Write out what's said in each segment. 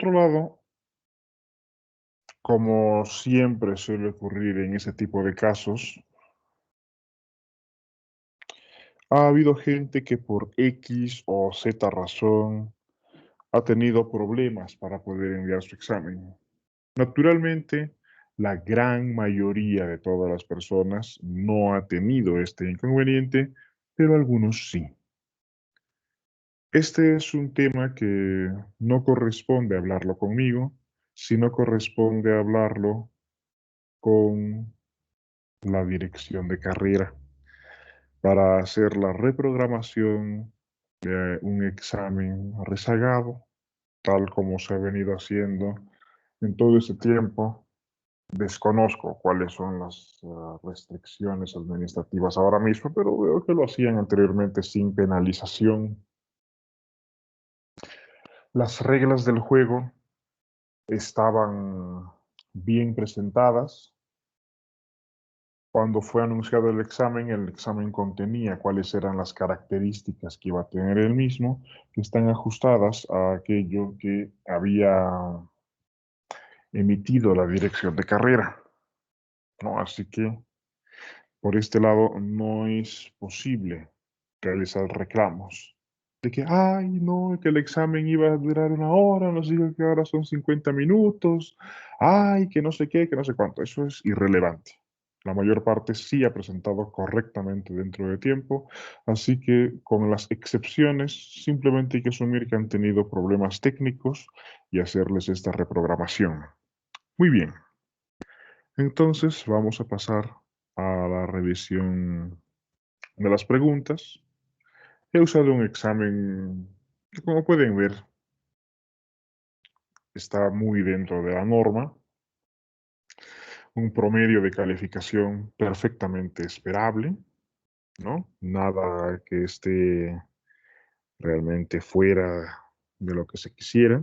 otro lado, como siempre suele ocurrir en ese tipo de casos, ha habido gente que por X o Z razón ha tenido problemas para poder enviar su examen. Naturalmente, la gran mayoría de todas las personas no ha tenido este inconveniente, pero algunos sí. Este es un tema que no corresponde hablarlo conmigo, sino corresponde hablarlo con la dirección de carrera para hacer la reprogramación de un examen rezagado, tal como se ha venido haciendo en todo ese tiempo. Desconozco cuáles son las restricciones administrativas ahora mismo, pero veo que lo hacían anteriormente sin penalización. Las reglas del juego estaban bien presentadas. Cuando fue anunciado el examen contenía cuáles eran las características que iba a tener el mismo, que están ajustadas a aquello que había emitido la dirección de carrera, ¿no? Así que por este lado no es posible realizar reclamos de que, ay, no, que el examen iba a durar 1 hora, nos dijo que ahora son 50 minutos, ay, que no sé qué, que no sé cuánto. Eso es irrelevante. La mayor parte sí ha presentado correctamente dentro de tiempo, así que con las excepciones simplemente hay que asumir que han tenido problemas técnicos y hacerles esta reprogramación. Muy bien, entonces vamos a pasar a la revisión de las preguntas. He usado un examen que, como pueden ver, está muy dentro de la norma, un promedio de calificación perfectamente esperable, ¿no? Nada que esté realmente fuera de lo que se quisiera.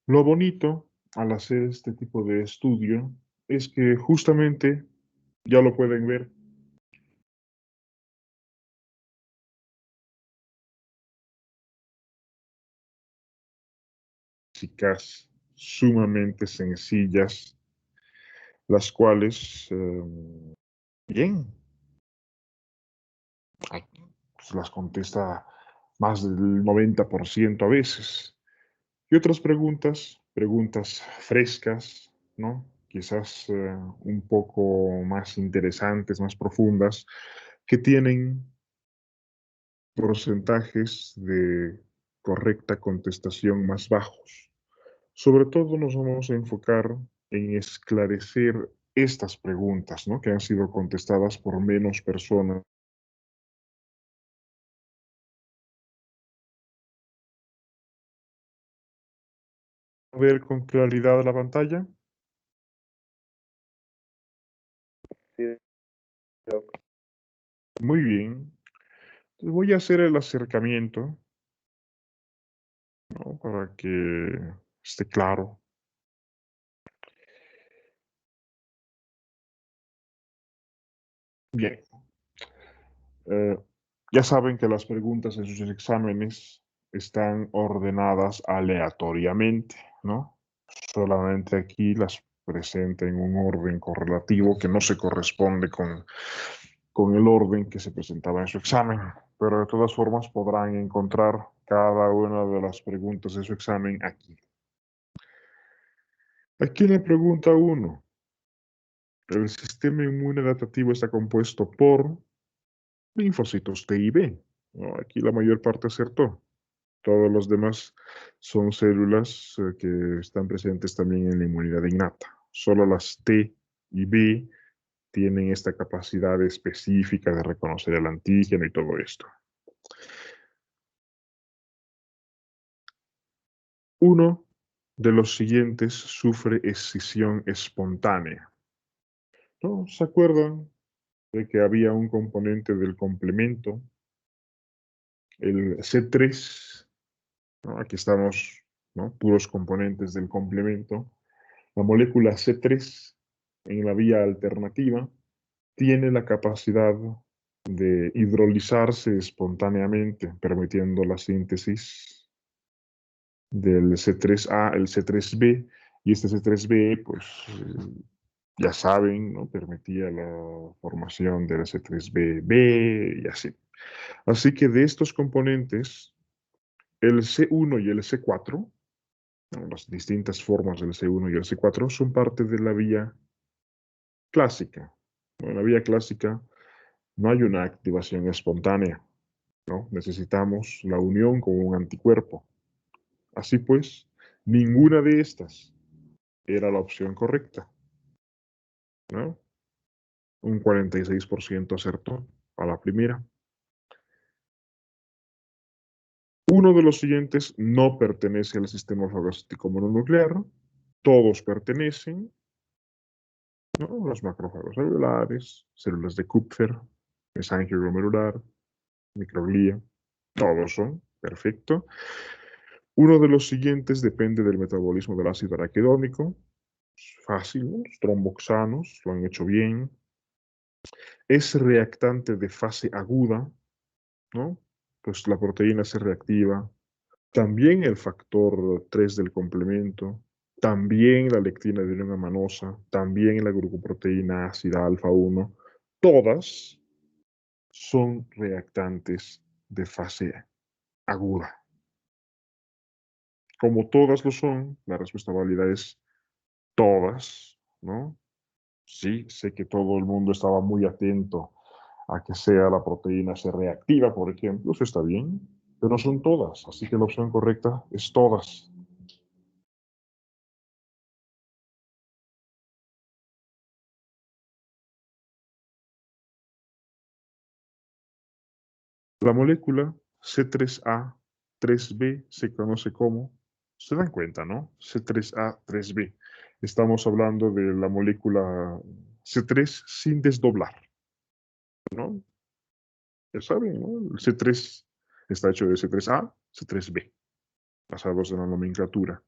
Lo bonito al hacer este tipo de estudio es que justamente, ya lo pueden ver, chicas sumamente sencillas, las cuales, bien, pues las contesta más del 90% a veces. Y otras preguntas, preguntas frescas, ¿no? Quizás un poco más interesantes, más profundas, que tienen porcentajes de correcta contestación más bajos. Sobre todo nos vamos a enfocar en esclarecer estas preguntas, ¿no? Que han sido contestadas por menos personas. Ver con claridad la pantalla. Sí, yo- Muy bien. Voy a hacer el acercamiento, ¿no? Para que esté claro. Bien. eh, ya saben que las preguntas en sus exámenes están ordenadas aleatoriamente, ¿no? Solamente aquí las presenta en un orden correlativo que no se corresponde con el orden que se presentaba en su examen. Pero de todas formas podrán encontrar cada una de las preguntas de su examen aquí. Aquí en la pregunta 1, el sistema inmune adaptativo está compuesto por linfocitos T y B, ¿no? Aquí la mayor parte acertó. Todos los demás son células que están presentes también en la inmunidad innata. Solo las T y B tienen esta capacidad específica de reconocer el antígeno y todo esto. Uno de los siguientes sufre escisión espontánea, ¿no? ¿Se acuerdan de que había un componente del complemento, el C3? ¿No? Aquí estamos, ¿no? Puros componentes del complemento. La molécula C3 en la vía alternativa tiene la capacidad de hidrolizarse espontáneamente, permitiendo la síntesis del C3A al C3B, y este C3B, pues ya saben, ¿no? Permitía la formación del C3BB y así. Así que de estos componentes, el C1 y el C4, ¿no? Las distintas formas del C1 y el C4 son parte de la vía clásica. En la vía clásica no hay una activación espontánea, ¿no? Necesitamos la unión con un anticuerpo. Así pues, ninguna de estas era la opción correcta, ¿no? Un 46% acertó a la primera. Uno de los siguientes no pertenece al sistema fagocítico mononuclear. Todos pertenecen, ¿no? Los macrófagos celulares, células de Kupfer, mesangio glomerular, microglía, todos son, perfecto. Uno de los siguientes depende del metabolismo del ácido araquidónico. Fácil, ¿no? Los tromboxanos lo han hecho bien. Es reactante de fase aguda, ¿no? Pues la proteína se reactiva. También el factor 3 del complemento. También la lectina de unión amanosa. También la glucoproteína ácida alfa 1. Todas son reactantes de fase aguda. Como todas lo son, la respuesta válida es todas, ¿no? Sí, sé que todo el mundo estaba muy atento a que sea la proteína C reactiva, por ejemplo, eso está bien, pero no son todas, así que la opción correcta es todas. La molécula C3A3B se conoce como, se dan cuenta, ¿no? C3A3B. Estamos hablando de la molécula C3 sin desdoblar, ¿no? Ya saben, ¿no? El C3 está hecho de C3A, C3B, basados en la nomenclatura.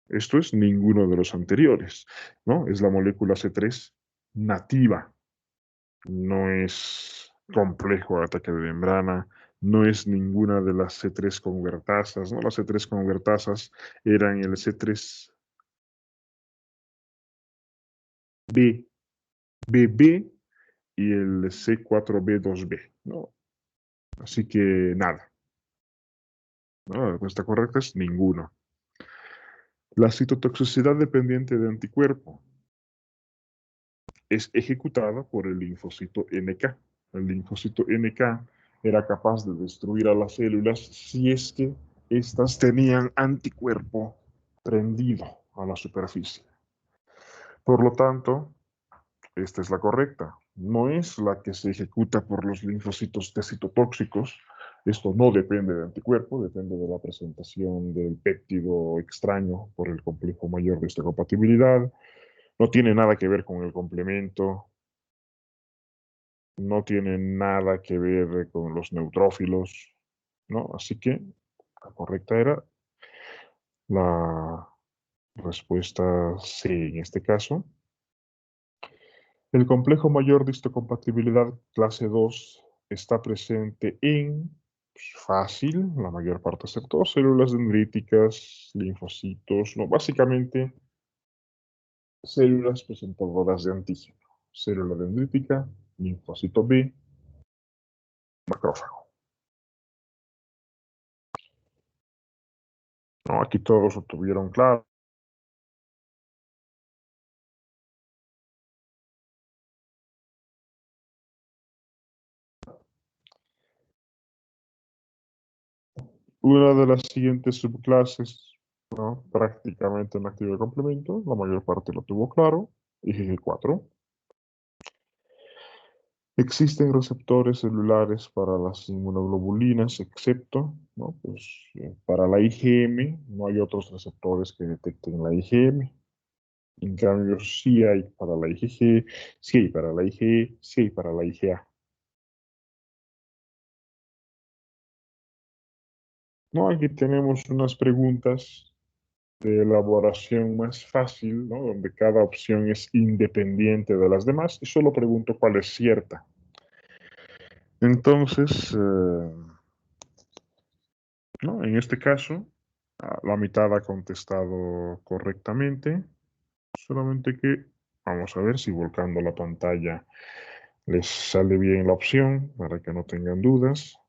Esto es ninguno de los anteriores, ¿no? Es la molécula C3 nativa. No es complejo de ataque de membrana, no es ninguna de las C3 convertasas, ¿no? Las C3 convertasas eran el C3B, BB y el C4B2B, ¿no? Así que nada, ¿no? La respuesta correcta es ninguno. La citotoxicidad dependiente de anticuerpo es ejecutada por el linfocito NK. El linfocito NK era capaz de destruir a las células si es que éstas tenían anticuerpo prendido a la superficie. Por lo tanto, esta es la correcta. No es la que se ejecuta por los linfocitos T citotóxicos. Esto no depende de anticuerpo, depende de la presentación del péptido extraño por el complejo mayor de histocompatibilidad. No tiene nada que ver con el complemento, no tiene nada que ver con los neutrófilos, ¿no? Así que la correcta era la respuesta C en este caso. El complejo mayor de histocompatibilidad clase 2 está presente en, pues, fácil, la mayor parte acertó, células dendríticas, linfocitos, no, básicamente células presentadoras de antígeno. Célula dendrítica, linfocito B, macrófago. No, aquí todos lo tuvieron claro. Una de las siguientes subclases, ¿no? Prácticamente en activo de complemento, la mayor parte lo tuvo claro, IgG4. Existen receptores celulares para las inmunoglobulinas, excepto, ¿no? Pues, para la IgM, no hay otros receptores que detecten la IgM. En cambio, sí hay para la IgG, sí hay para la IgE, sí hay para la IgA. No, aquí tenemos unas preguntas de elaboración más fácil, ¿no? Donde cada opción es independiente de las demás y solo pregunto cuál es cierta. Entonces, ¿no? En este caso, La mitad ha contestado correctamente, solamente que vamos a ver si volcando la pantalla les sale bien la opción para que no tengan dudas.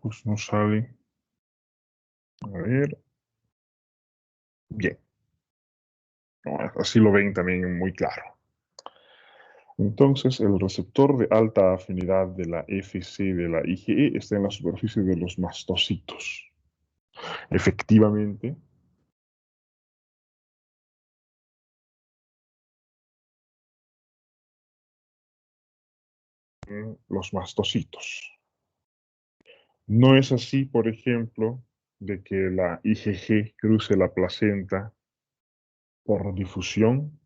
Pues no sale. A ver. Bien. No, así lo ven también muy claro. Entonces, el receptor de alta afinidad de la Fc de la IgE está en la superficie de los mastocitos. Efectivamente, en los mastocitos. No es así, por ejemplo, de que la IgG cruce la placenta por difusión,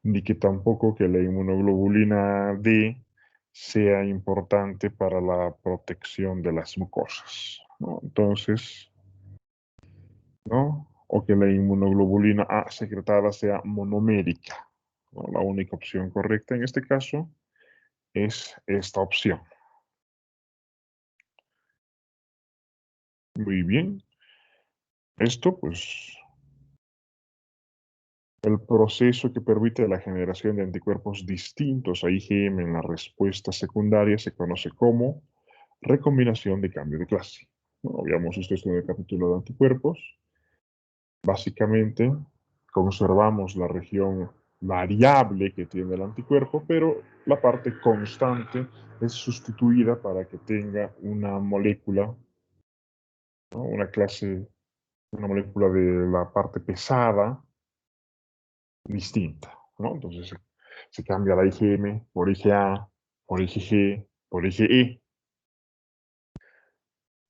ni que tampoco que la inmunoglobulina D sea importante para la protección de las mucosas, ¿no? Entonces, ¿no? O que la inmunoglobulina A secretada sea monomérica, ¿no? La única opción correcta en este caso es esta opción. Muy bien. Esto, pues, el proceso que permite la generación de anticuerpos distintos a IgM en la respuesta secundaria se conoce como recombinación de cambio de clase. Bueno, habíamos visto esto en el capítulo de anticuerpos. Básicamente, conservamos la región variable que tiene el anticuerpo, pero la parte constante es sustituida para que tenga una molécula, ¿no? Una molécula de la parte pesada distinta, ¿no? Entonces se cambia la IgM por IgA, por IgG, por IgE.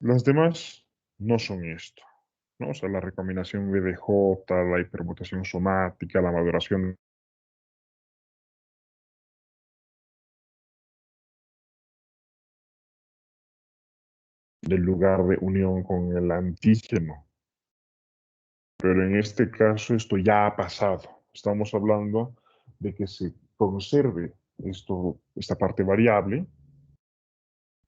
Las demás no son esto, ¿no? O sea, la recombinación BDJ, la hipermutación somática, la maduración del lugar de unión con el antígeno. Pero en este caso esto ya ha pasado. Estamos hablando de que se conserve esta parte variable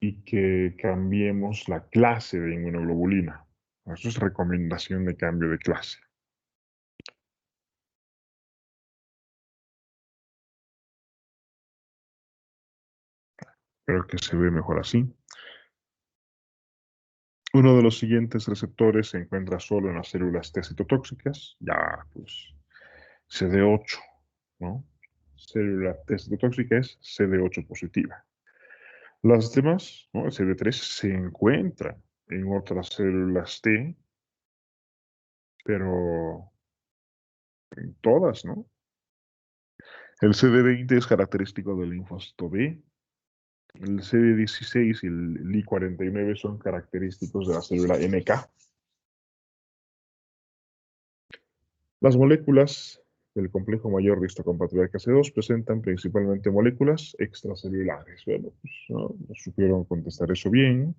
y que cambiemos la clase de inmunoglobulina. Eso es recomendación de cambio de clase. Creo que se ve mejor así. Uno de los siguientes receptores se encuentra solo en las células T citotóxicas, ya pues CD8, ¿no? Célula T citotóxica es CD8 positiva. Las demás, ¿no? El CD3 se encuentra en otras células T, pero en todas, ¿no? El CD20 es característico del linfocito B. El CD16 y el Li49 son característicos de la célula NK. Las moléculas del complejo mayor de histocompatibilidad Cas2 presentan principalmente moléculas extracelulares. Bueno, pues no supieron contestar eso bien.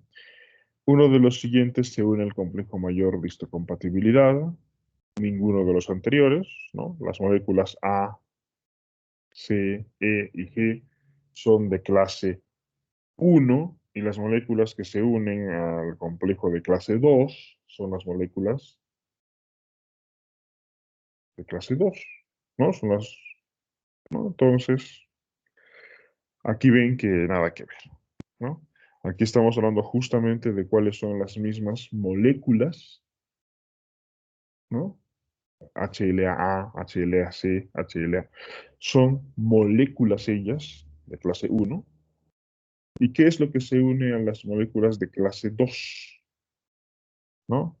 Uno de los siguientes se une al complejo mayor de histocompatibilidad. Ninguno de los anteriores, ¿no? Las moléculas A, C, E y G son de clase 1 y las moléculas que se unen al complejo de clase 2 son las moléculas de clase 2, ¿no? Son las, ¿no? Entonces, aquí ven que nada que ver, ¿no? Aquí estamos hablando justamente de cuáles son las mismas moléculas, ¿no? HLA-A, HLA-C, HLA. Son moléculas ellas de clase 1. ¿Y qué es lo que se une a las moléculas de clase 2? ¿No?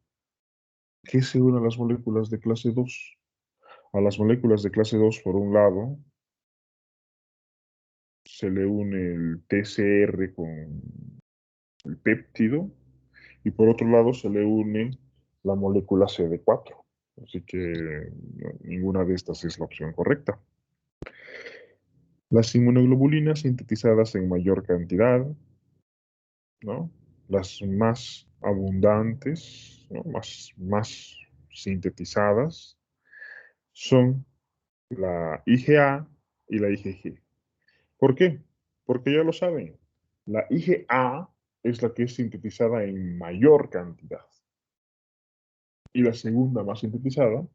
¿Qué se une a las moléculas de clase 2? A las moléculas de clase 2, por un lado, se le une el TCR con el péptido y por otro lado se le une la molécula CD4. Así que no, ninguna de estas es la opción correcta. Las inmunoglobulinas sintetizadas en mayor cantidad, ¿no? Las más abundantes, ¿no? Más sintetizadas, son la IgA y la IgG. ¿Por qué? Porque ya lo saben, la IgA es la que es sintetizada en mayor cantidad. Y la segunda más sintetizada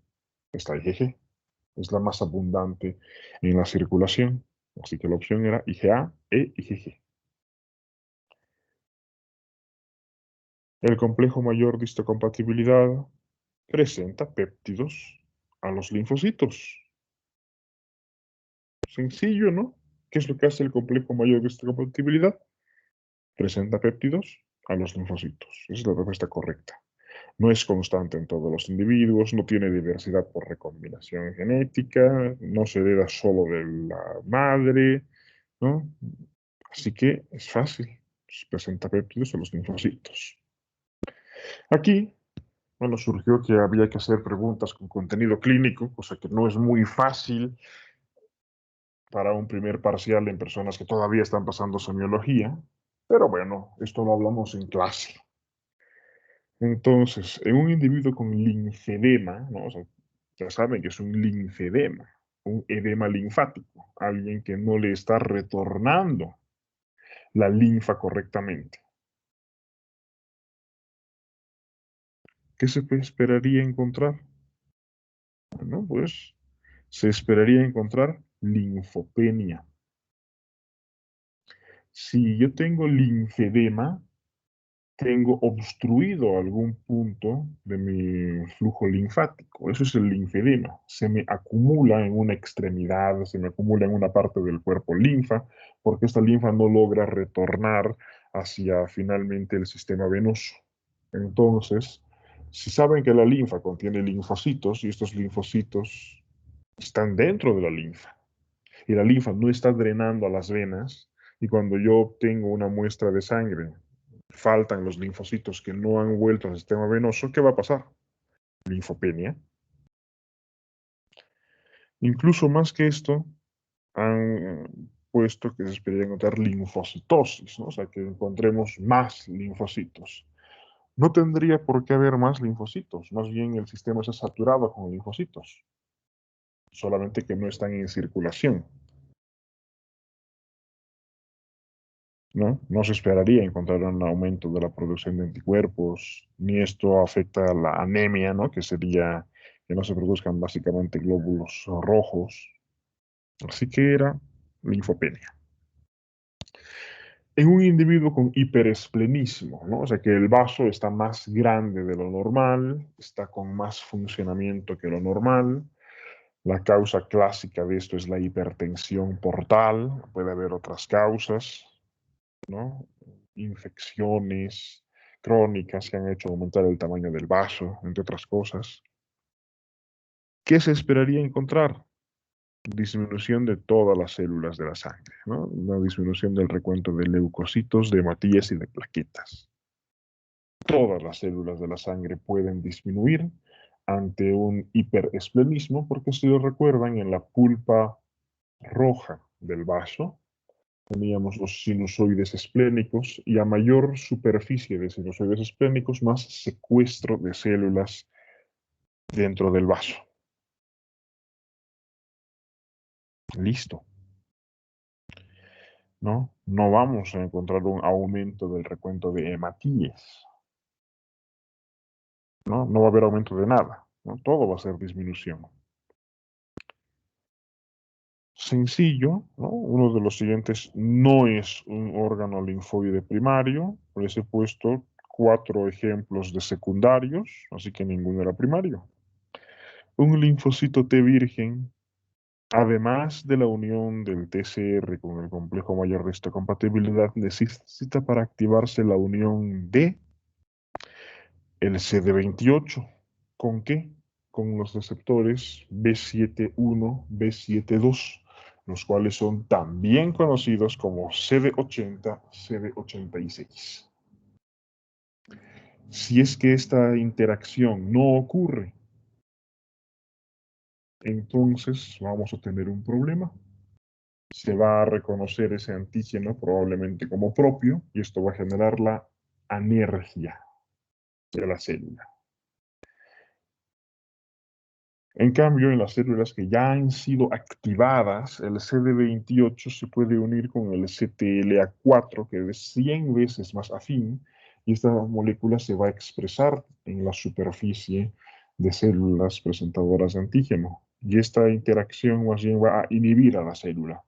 es la IgG. Es la más abundante en la circulación. Así que la opción era IgA e IgG. El complejo mayor de histocompatibilidad presenta péptidos a los linfocitos. Sencillo, ¿no? ¿Qué es lo que hace el complejo mayor de histocompatibilidad? Presenta péptidos a los linfocitos. Esa es la respuesta correcta. No es constante en todos los individuos, no tiene diversidad por recombinación genética, no se hereda solo de la madre, ¿no? Así que es fácil. Presenta péptidos a los linfocitos. Aquí, bueno, surgió que había que hacer preguntas con contenido clínico, cosa que no es muy fácil para un primer parcial en personas que todavía están pasando semiología, pero bueno, esto lo hablamos en clase. Entonces, en un individuo con linfedema, ¿no? O sea, ya saben que es un linfedema, un edema linfático, alguien que no le está retornando la linfa correctamente. ¿Qué se esperaría encontrar? Bueno, pues se esperaría encontrar linfopenia. Si yo tengo linfedema, tengo obstruido algún punto de mi flujo linfático. Eso es el linfedema. Se me acumula en una extremidad, se me acumula en una parte del cuerpo linfa, porque esta linfa no logra retornar hacia finalmente el sistema venoso. Entonces, si saben que la linfa contiene linfocitos y estos linfocitos están dentro de la linfa y la linfa no está drenando a las venas, y cuando yo obtengo una muestra de sangre faltan los linfocitos que no han vuelto al sistema venoso, ¿qué va a pasar? Linfopenia. Incluso más que esto, han puesto que se esperaría encontrar linfocitosis, ¿no? O sea, que encontremos más linfocitos. No tendría por qué haber más linfocitos, más bien el sistema está saturado con linfocitos, solamente que no están en circulación, ¿no? No se esperaría encontrar un aumento de la producción de anticuerpos, ni esto afecta a la anemia, ¿no? Que sería que no se produzcan básicamente glóbulos rojos. Así que era linfopenia. En un individuo con hiperesplenismo, ¿no? O sea que el vaso está más grande de lo normal, está con más funcionamiento que lo normal. La causa clásica de esto es la hipertensión portal, puede haber otras causas, ¿no? Infecciones crónicas que han hecho aumentar el tamaño del vaso, entre otras cosas. ¿Qué se esperaría encontrar? Disminución de todas las células de la sangre, ¿no? Una disminución del recuento de leucocitos, de hematías y de plaquetas. Todas las células de la sangre pueden disminuir ante un hiperesplenismo, porque si lo recuerdan, en la pulpa roja del vaso teníamos los sinusoides esplénicos, y a mayor superficie de sinusoides esplénicos, más secuestro de células dentro del vaso. Listo. ¿No? No vamos a encontrar un aumento del recuento de hematíes, ¿no? No va a haber aumento de nada, ¿no? Todo va a ser disminución. Sencillo, ¿no? Uno de los siguientes no es un órgano linfoide primario. Les he puesto 4 ejemplos de secundarios, así que ninguno era primario. Un linfocito T virgen, además de la unión del TCR con el complejo mayor de histocompatibilidad, necesita para activarse la unión de el CD28. ¿Con qué? Con los receptores B7-1, B7-2, los cuales son también conocidos como CD80, CD86. Si es que esta interacción no ocurre, entonces vamos a tener un problema. se va a reconocer ese antígeno probablemente como propio y esto va a generar la anergia de la célula. En cambio, en las células que ya han sido activadas, el CD28 se puede unir con el CTLA4, que es 100 veces más afín, y esta molécula se va a expresar en la superficie de células presentadoras de antígeno. Y esta interacción más bien va a inhibir a la célula.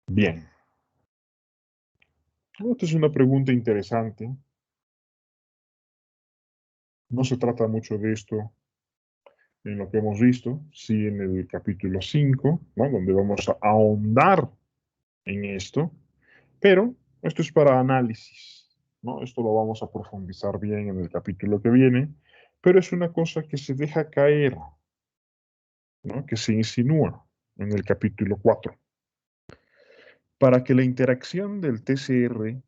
Bien. Esta es una pregunta interesante. No se trata mucho de esto en lo que hemos visto, sí en el capítulo 5, ¿no? Donde vamos a ahondar en esto, pero esto es para análisis, ¿no? Esto lo vamos a profundizar bien en el capítulo que viene, pero es una cosa que se deja caer, ¿no? Que se insinúa en el capítulo 4. Para que la interacción del TCR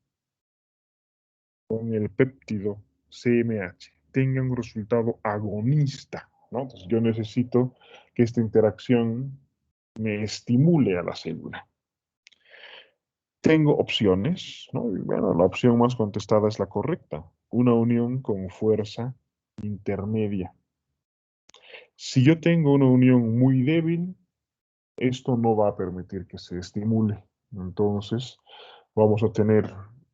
con el péptido CMH tenga un resultado agonista, ¿no? Entonces yo necesito que esta interacción me estimule a la célula. Tengo opciones, ¿no? Y bueno, la opción más contestada es la correcta, una unión con fuerza intermedia. Si yo tengo una unión muy débil, esto no va a permitir que se estimule. Entonces, vamos a tener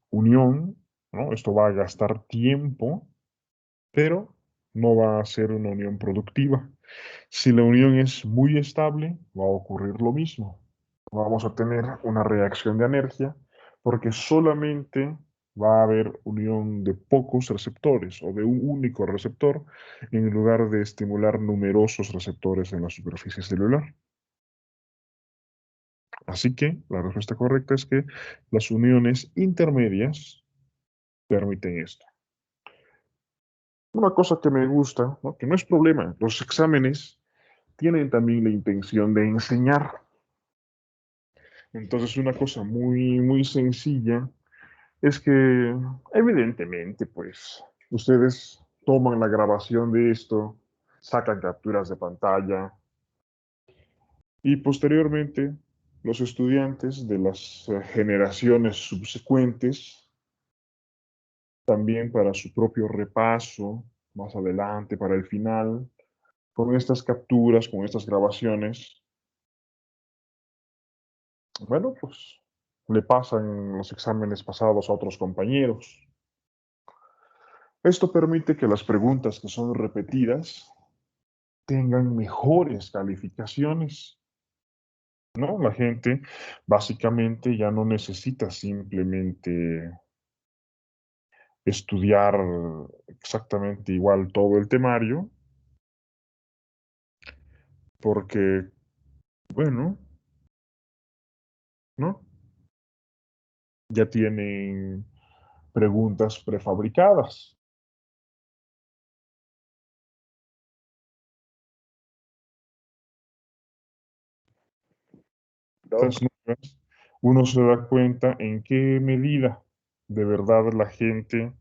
unión, ¿no? Esto va a gastar tiempo, pero no va a ser una unión productiva. Si la unión es muy estable, va a ocurrir lo mismo. Vamos a tener una reacción de anergia porque solamente va a haber unión de pocos receptores o de un único receptor en lugar de estimular numerosos receptores en la superficie celular. Así que la respuesta correcta es que las uniones intermedias permiten esto. Una cosa que me gusta, ¿no? Que no es problema, los exámenes tienen también la intención de enseñar. Entonces, una cosa muy sencilla es que, evidentemente, pues, ustedes toman la grabación de esto, sacan capturas de pantalla y posteriormente los estudiantes de las generaciones subsecuentes, también para su propio repaso, más adelante, para el final, con estas capturas, con estas grabaciones, bueno, pues le pasan los exámenes pasados a otros compañeros. Esto permite que las preguntas que son repetidas tengan mejores calificaciones, ¿no? La gente básicamente ya no necesita simplemente estudiar exactamente igual todo el temario, porque, bueno, ¿no? Ya tienen preguntas prefabricadas. Estas Doc, nuevas, uno se da cuenta en qué medida de verdad la gente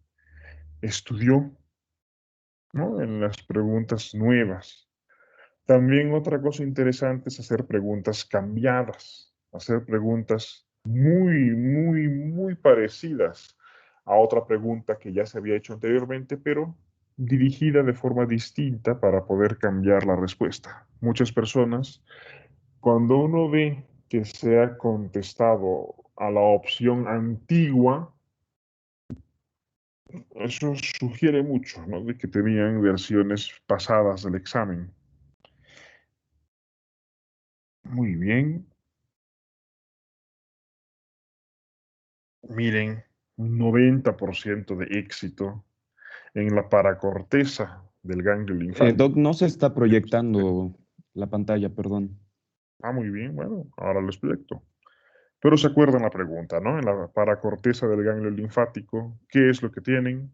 estudió, ¿no? En las preguntas nuevas. También otra cosa interesante es hacer preguntas cambiadas, hacer preguntas muy parecidas a otra pregunta que ya se había hecho anteriormente, pero dirigida de forma distinta para poder cambiar la respuesta. Muchas personas, cuando uno ve que se ha contestado a la opción antigua, eso sugiere mucho, ¿no? De que tenían versiones pasadas del examen. Muy bien. Miren, un 90% de éxito en la paracorteza del ganglio linfático. Doc, no se está proyectando la pantalla, perdón. Ah, muy bien, bueno, ahora lo explico. Pero se acuerdan la pregunta, ¿no? En la paracorteza del ganglio linfático, ¿qué es lo que tienen?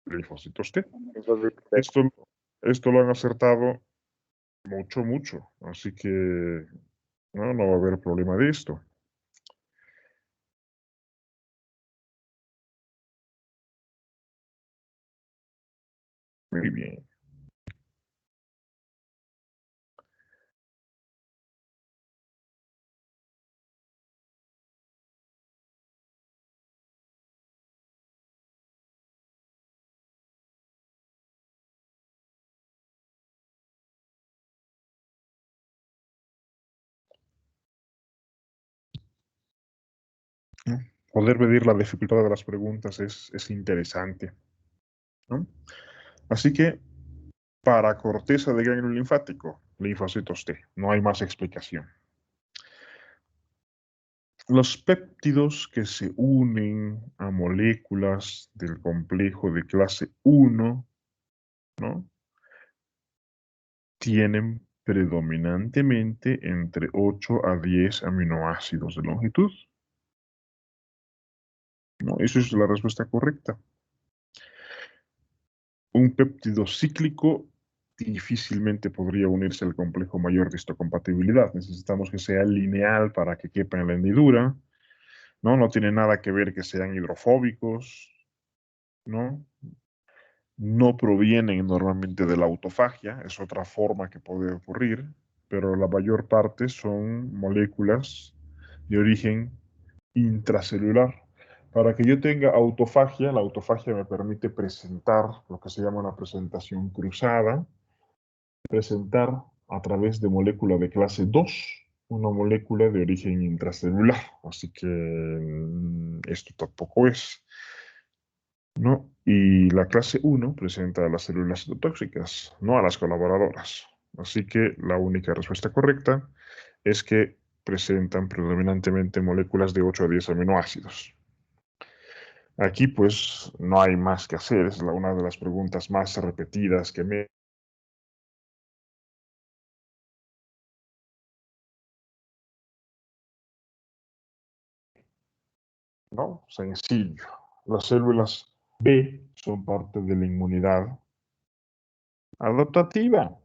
Linfocitos T. entonces, Esto, esto lo han acertado mucho. Así que no va a haber problema de esto. Muy bien. ¿no? Poder medir la dificultad de las preguntas es interesante, ¿no? Así que, para corteza de ganglio linfático, linfocitos T, no hay más explicación. Los péptidos que se unen a moléculas del complejo de clase 1, ¿no?, tienen predominantemente entre 8 a 10 aminoácidos de longitud, ¿no? Esa es la respuesta correcta. Un péptido cíclico difícilmente podría unirse al complejo mayor de histocompatibilidad. Necesitamos que sea lineal para que quepa en la hendidura, ¿no? No tiene nada que ver que sean hidrofóbicos, ¿no? No provienen normalmente de la autofagia, es otra forma que puede ocurrir, pero la mayor parte son moléculas de origen intracelular. Para que yo tenga autofagia, la autofagia me permite presentar lo que se llama una presentación cruzada, presentar a través de molécula de clase 2 una molécula de origen intracelular. Así que esto tampoco es, ¿no? Y la clase 1 presenta a las células citotóxicas, no a las colaboradoras. Así que la única respuesta correcta es que presentan predominantemente moléculas de 8 a 10 aminoácidos. Aquí pues no hay más que hacer, es una de las preguntas más repetidas que me... ¿no? Sencillo. Las células B son parte de la inmunidad adaptativa.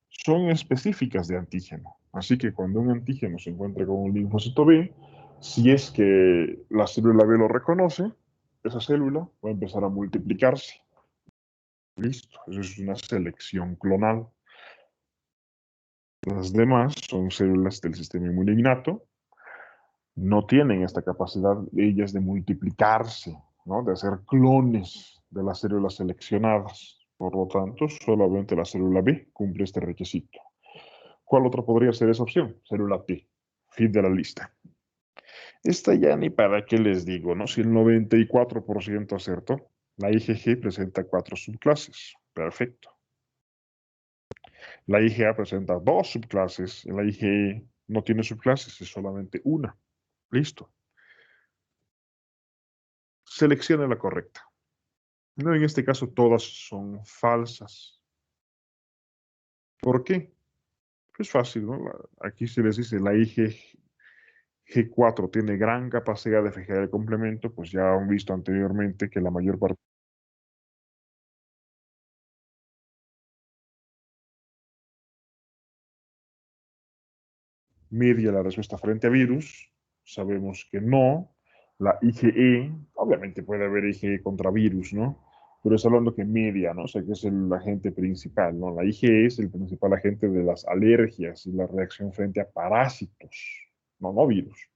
Son específicas de antígeno. Así que cuando un antígeno se encuentra con un linfocito B, si es que la célula B lo reconoce, esa célula va a empezar a multiplicarse. Listo, eso es una selección clonal. Las demás son células del sistema inmune innato, no tienen esta capacidad ellas de multiplicarse, ¿no?, de hacer clones de las células seleccionadas. Por lo tanto, solamente la célula B cumple este requisito. ¿Cuál otra podría ser esa opción? Célula T, fin de la lista. Esta ya ni para qué les digo, ¿no? Si el 94% acertó, la IgG presenta 4 subclases. Perfecto. La IgA presenta 2 subclases, y la IgE no tiene subclases, es solamente una. Listo. Seleccione la correcta. No, en este caso todas son falsas. ¿Por qué? Es fácil, ¿no? Aquí se les dice la IgG4 tiene gran capacidad de fijar el complemento, pues ya han visto anteriormente que la mayor parte media la respuesta frente a virus. Sabemos que no. La IgE, obviamente puede haber IgE contra virus, ¿no? Pero es hablando que media, ¿no? O sea, que es el agente principal, ¿no? La IgE es el principal agente de las alergias y la reacción frente a parásitos, no virus.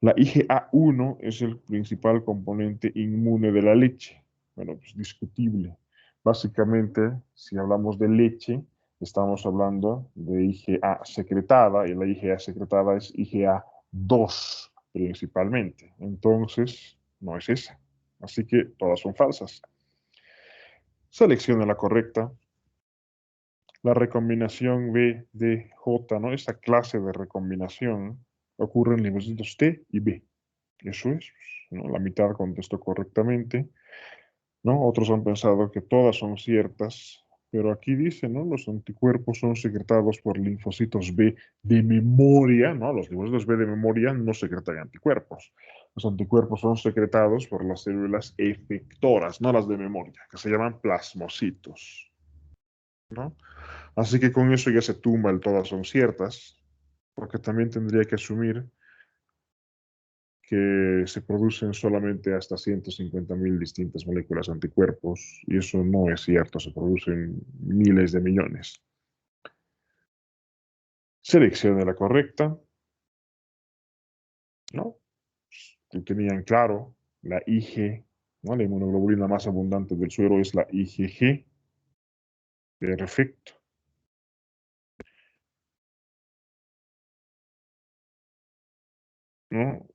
La IgA1 es el principal componente inmune de la leche. Bueno, pues discutible. Básicamente, si hablamos de leche, estamos hablando de IgA secretada, y la IgA secretada es IgA2 principalmente. Entonces, no es esa. Así que todas son falsas. Seleccione la correcta. La recombinación B-D-J, ¿no? Esta clase de recombinación ocurre en linfocitos T y B. Eso es, ¿no? La mitad contestó correctamente, ¿no? Otros han pensado que todas son ciertas, pero aquí dice, ¿no? Los anticuerpos son secretados por linfocitos B de memoria, ¿no? Los linfocitos B de memoria no secretan anticuerpos. Los anticuerpos son secretados por las células efectoras, no las de memoria, que se llaman plasmocitos, ¿no? Así que con eso ya se tumba el todas son ciertas, porque también tendría que asumir que se producen solamente hasta 150.000 distintas moléculas anticuerpos, y eso no es cierto, se producen miles de millones. Seleccione la correcta, ¿no? Que tenían claro, la IG, ¿no? La inmunoglobulina más abundante del suero es la IgG. Perfecto. ¿no?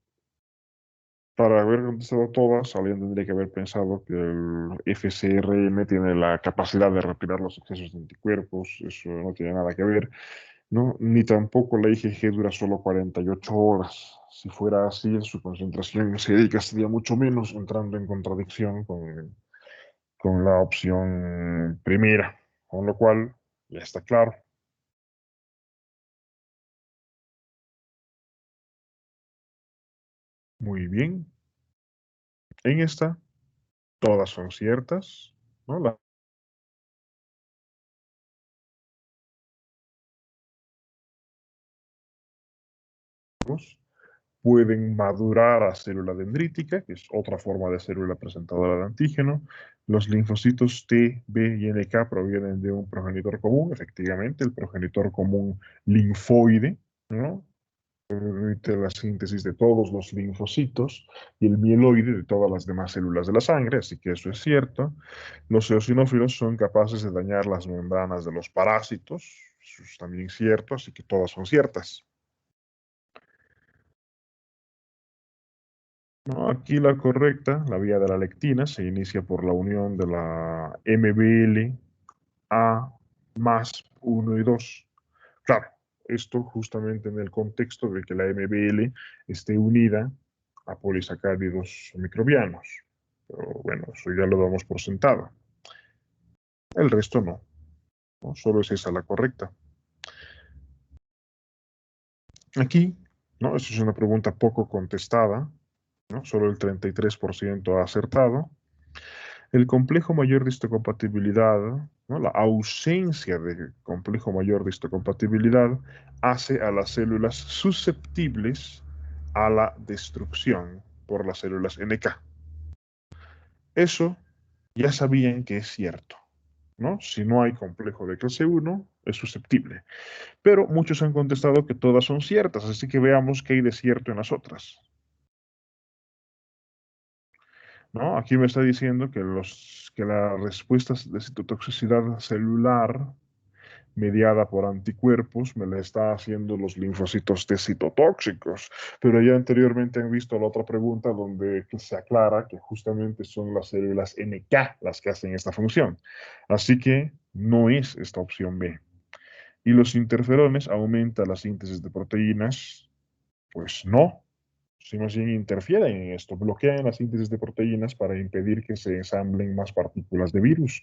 Para haber contestado todas, alguien tendría que haber pensado que el FcRn tiene la capacidad de retirar los excesos de anticuerpos, eso no tiene nada que ver, ¿no? Ni tampoco la IgG dura solo 48 horas. Si fuera así, su concentración sérica sería mucho menos, entrando en contradicción con la opción primera, con lo cual ya está claro. Muy bien. En esta, todas son ciertas, ¿no? Pueden madurar a célula dendrítica, que es otra forma de célula presentadora de antígeno. Los linfocitos T, B y NK provienen de un progenitor común, efectivamente, el progenitor común linfoide, ¿no? Permite la síntesis de todos los linfocitos y el mieloide de todas las demás células de la sangre, así que eso es cierto. Los eosinófilos son capaces de dañar las membranas de los parásitos, eso es también cierto, así que todas son ciertas. No, aquí la correcta, la vía de la lectina, se inicia por la unión de la MBL A más 1 y 2. Claro, esto justamente en el contexto de que la MBL esté unida a polisacáridos microbianos. Pero bueno, eso ya lo damos por sentado. El resto no, ¿no? Solo es esa la correcta. Aquí, ¿no? Esto es una pregunta poco contestada, ¿no? Solo el 33% ha acertado. El complejo mayor de histocompatibilidad, ¿no? La ausencia de complejo mayor de histocompatibilidad hace a las células susceptibles a la destrucción por las células NK. Eso ya sabían que es cierto, ¿no? Si no hay complejo de clase 1, es susceptible. Pero muchos han contestado que todas son ciertas, así que veamos qué hay de cierto en las otras. ¿No? Aquí me está diciendo que las respuestas de citotoxicidad celular mediada por anticuerpos me la está haciendo los linfocitos T citotóxicos. Pero ya anteriormente han visto la otra pregunta donde se aclara que justamente son las células NK las que hacen esta función. Así que no es esta opción B. ¿Y los interferones aumentan la síntesis de proteínas? Pues no, si más bien interfieren en esto, bloquean la síntesis de proteínas para impedir que se ensamblen más partículas de virus.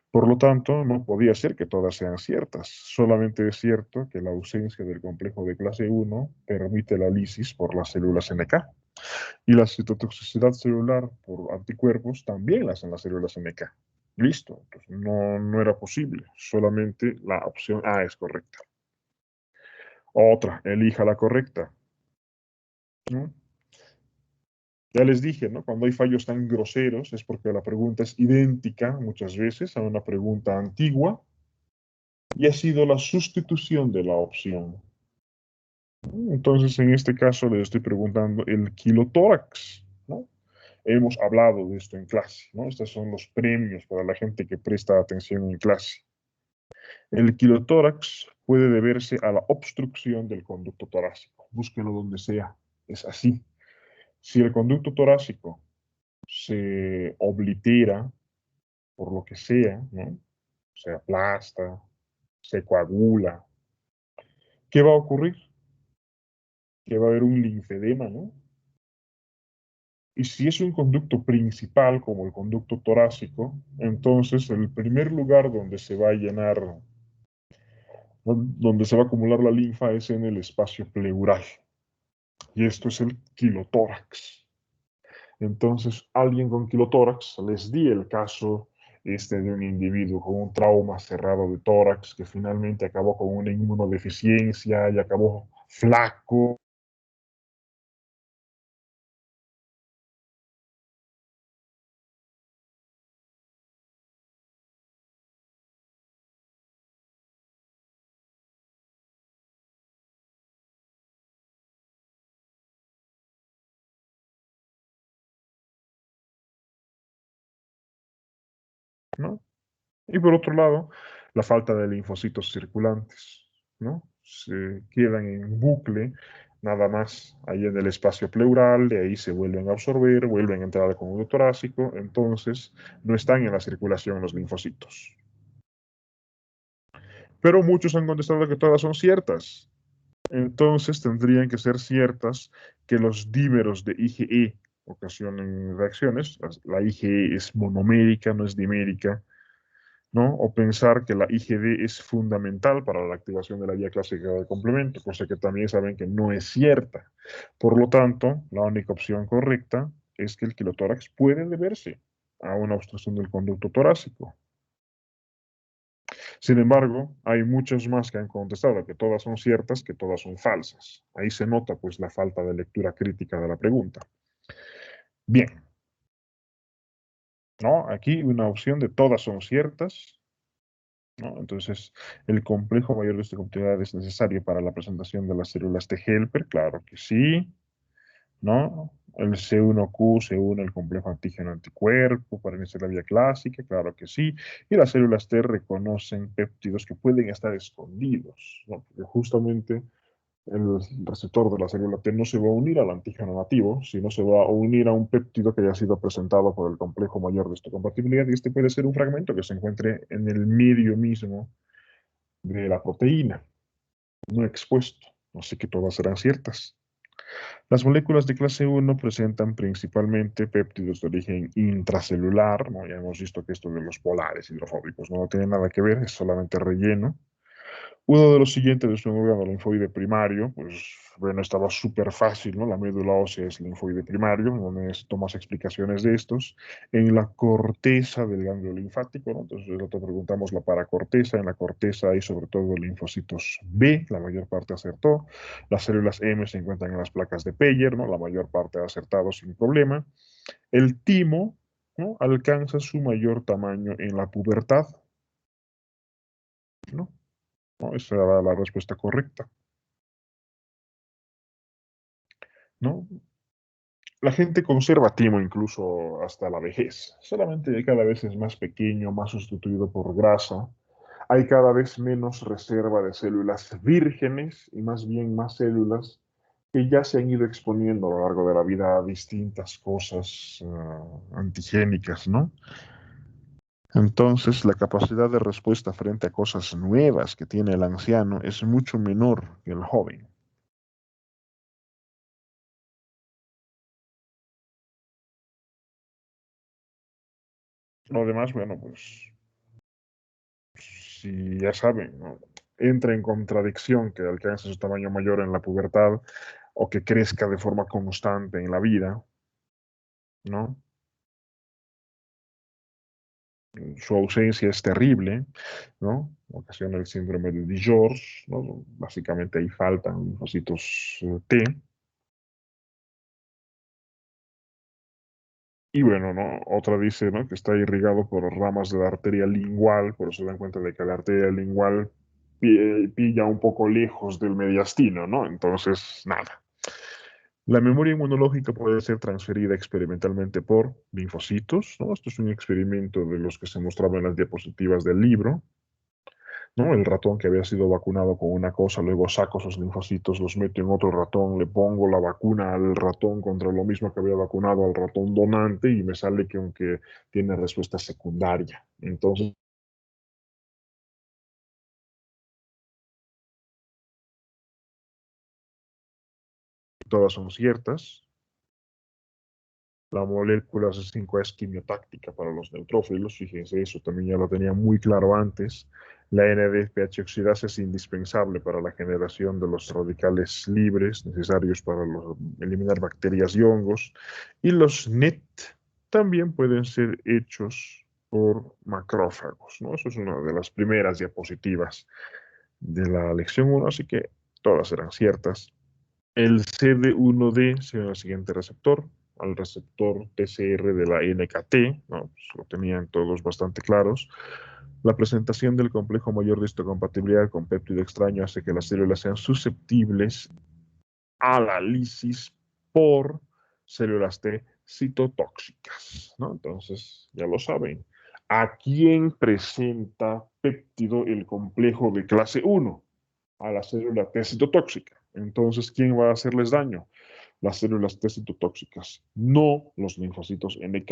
Por lo tanto, no podía ser que todas sean ciertas. Solamente es cierto que la ausencia del complejo de clase 1 permite la lisis por las células NK. Y la citotoxicidad celular por anticuerpos también la hacen las células NK. Listo, entonces no era posible. Solamente la opción A es correcta. Otra, elija la correcta, ¿no? Ya les dije, ¿no? Cuando hay fallos tan groseros es porque la pregunta es idéntica muchas veces a una pregunta antigua y ha sido la sustitución de la opción. Entonces, en este caso les estoy preguntando el kilotórax, ¿no? Hemos hablado de esto en clase, ¿no? Estos son los premios para la gente que presta atención en clase. El kilotórax puede deberse a la obstrucción del conducto torácico. Búsquelo donde sea. Es así. Si el conducto torácico se oblitera por lo que sea, ¿no? Se aplasta, se coagula. ¿Qué va a ocurrir? Que va a haber un linfedema, ¿no? Y si es un conducto principal, como el conducto torácico, entonces el primer lugar donde se va a llenar, donde se va a acumular la linfa es en el espacio pleural. Y esto es el kilotórax. Entonces, alguien con kilotórax, les di el caso de un individuo con un trauma cerrado de tórax que finalmente acabó con una inmunodeficiencia y acabó flaco. ¿No? Y por otro lado, la falta de linfocitos circulantes, ¿no? Se quedan en bucle nada más, ahí en el espacio pleural, de ahí se vuelven a absorber, vuelven a entrar al conducto torácico, entonces no están en la circulación los linfocitos. Pero muchos han contestado que todas son ciertas. Entonces tendrían que ser ciertas que los dímeros de IgE ocasionan reacciones. La IgE es monomérica, no es dimérica, ¿no? O pensar que la IgD es fundamental para la activación de la vía clásica del complemento, cosa que también saben que no es cierta. Por lo tanto, la única opción correcta es que el quilotórax puede deberse a una obstrucción del conducto torácico. Sin embargo, hay muchos más que han contestado que todas son ciertas, que todas son falsas. Ahí se nota pues la falta de lectura crítica de la pregunta. Bien, ¿no? Aquí una opción de todas son ciertas, ¿no? Entonces, el complejo mayor de histocompatibilidad es necesario para la presentación de las células T helper, claro que sí, ¿no? El C1Q se une al complejo antígeno-anticuerpo para iniciar la vía clásica, claro que sí. Y las células T reconocen péptidos que pueden estar escondidos, ¿no? Porque justamente el receptor de la célula T no se va a unir al antígeno nativo, sino se va a unir a un péptido que haya sido presentado por el complejo mayor de histocompatibilidad, y este puede ser un fragmento que se encuentre en el medio mismo de la proteína, no expuesto, así que todas serán ciertas. Las moléculas de clase 1 presentan principalmente péptidos de origen intracelular, ¿no? Ya hemos visto que esto de los polares hidrofóbicos no tiene nada que ver, es solamente relleno. Uno de los siguientes es un órgano linfoide primario, pues bueno, estaba súper fácil, ¿no? La médula ósea es linfoide primario, no necesito más explicaciones de estos. En la corteza del ganglio linfático, ¿no? Entonces, te preguntamos la paracorteza, en la corteza hay sobre todo linfocitos B, la mayor parte acertó. Las células M se encuentran en las placas de Peyer, ¿no? La mayor parte ha acertado sin problema. El timo, ¿no? Alcanza su mayor tamaño en la pubertad, ¿no? ¿No? Esa era la respuesta correcta, ¿no? La gente conserva timo incluso hasta la vejez, solamente cada vez es más pequeño, más sustituido por grasa. Hay cada vez menos reserva de células vírgenes y más bien más células que ya se han ido exponiendo a lo largo de la vida a distintas cosas antigénicas, ¿no? Entonces, la capacidad de respuesta frente a cosas nuevas que tiene el anciano es mucho menor que el joven. Lo demás, bueno, pues si ya saben, ¿no? Entra en contradicción que alcance su tamaño mayor en la pubertad o que crezca de forma constante en la vida, ¿no? Su ausencia es terrible, ¿no? Ocasiona el síndrome de Digeorge, ¿no? Básicamente ahí faltan linfocitos T. Y bueno, ¿no? Otra dice, ¿no? Que está irrigado por ramas de la arteria lingual, por eso se dan cuenta de que la arteria lingual pilla un poco lejos del mediastino, ¿no? Entonces, nada. La memoria inmunológica puede ser transferida experimentalmente por linfocitos, ¿no? Esto es un experimento de los que se mostraba en las diapositivas del libro, ¿no? El ratón que había sido vacunado con una cosa, luego saco esos linfocitos, los meto en otro ratón, le pongo la vacuna al ratón contra lo mismo que había vacunado al ratón donante y me sale que aunque tiene respuesta secundaria. Entonces, todas son ciertas. La molécula C5 es quimiotáctica para los neutrófilos, fíjense eso, también ya lo tenía muy claro antes. La NADPH oxidasa es indispensable para la generación de los radicales libres necesarios para eliminar bacterias y hongos. Y los NET también pueden ser hechos por macrófagos, ¿no? Eso es una de las primeras diapositivas de la lección 1, así que todas eran ciertas. El CD1D se llama el siguiente receptor, al receptor TCR de la NKT, ¿no? Pues lo tenían todos bastante claros. La presentación del complejo mayor de histocompatibilidad con péptido extraño hace que las células sean susceptibles a la lisis por células T citotóxicas, ¿no? Entonces, ya lo saben. ¿A quién presenta péptido el complejo de clase 1? A la célula T citotóxica. Entonces, ¿quién va a hacerles daño? Las células T citotóxicas, no los linfocitos NK.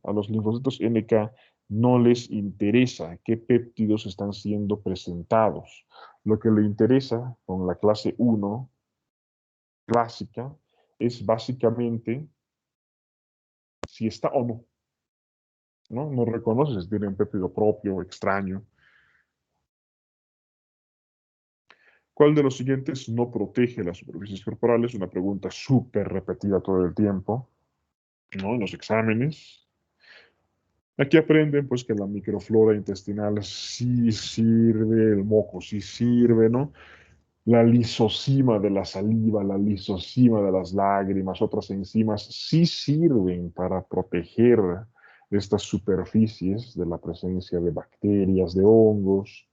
A los linfocitos NK no les interesa qué péptidos están siendo presentados. Lo que le interesa con la clase 1 clásica es básicamente si está o no. No reconoce si tiene un péptido propio, extraño. ¿Cuál de los siguientes no protege las superficies corporales? Una pregunta súper repetida todo el tiempo, ¿no? En los exámenes. Aquí aprenden pues que la microflora intestinal sí sirve, el moco sí sirve, ¿no? La lisocima de la saliva, la lisocima de las lágrimas, otras enzimas sí sirven para proteger estas superficies de la presencia de bacterias, de hongos,